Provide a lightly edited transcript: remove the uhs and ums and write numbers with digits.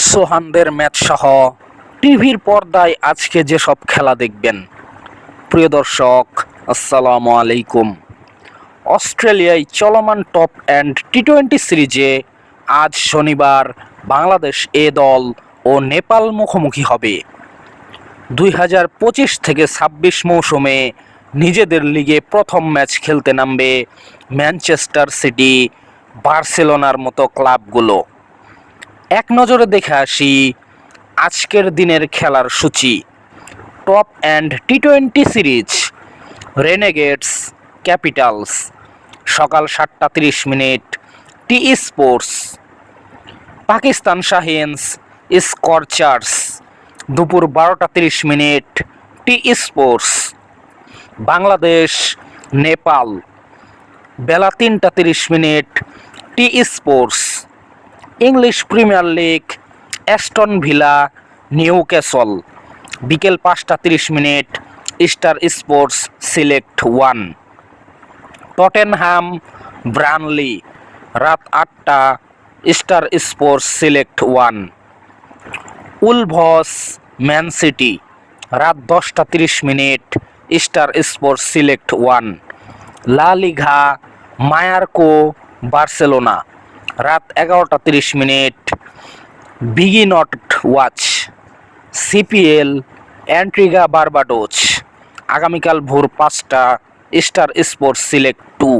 সোহানদের match সহ টিভির পর্দায় আজকে যেসব খেলা দেখবেন। প্রিয় দর্শক, আসসালামু আলাইকুম। অস্ট্রেলিয়ায় চলমান টপ অ্যান্ড টি-20 সিরিজে আজ শনিবার বাংলাদেশ এ দল ও নেপাল মুখোমুখি হবে। 2025 থেকে 26 মৌসুমে নিজেদের লিগে প্রথম ম্যাচ খেলতে নামবে ম্যানচেস্টার সিটি, বার্সেলোনার মতো ক্লাবগুলো। এক নজরে দেখে আসি আজকের দিনের খেলার সূচি। টপ অ্যান্ড টি-20 সিরিজ রেনেগেডস ক্যাপিটালস, সকাল 7টা 30 মিনিট T Sports. Pakistan Shaheens Scorchers, দুপুর 12টা 30 মিনিট টি স্পোর্টস। বাংলাদেশ নেপাল, বেলা 3টা 30 মিনিট T Sports. English Premier League Aston Villa Newcastle, বিকেল 5টা 30 মিনিট Star Sports Select 1। Tottenham Burnley, রাত 8টা Star Sports Select 1। Wolves Man City, রাত 10টা 30 মিনিট স্টার স্পোর্টস সিলেক্ট 1। লা লিগা মায়ার্কো বার্সেলোনা, রাত 11টা 30 minute biggie not watch. CPL Antigua Barbados, আগামীকাল ভোর 5টা স্টার স্পোর্টস সিলেক্ট 2।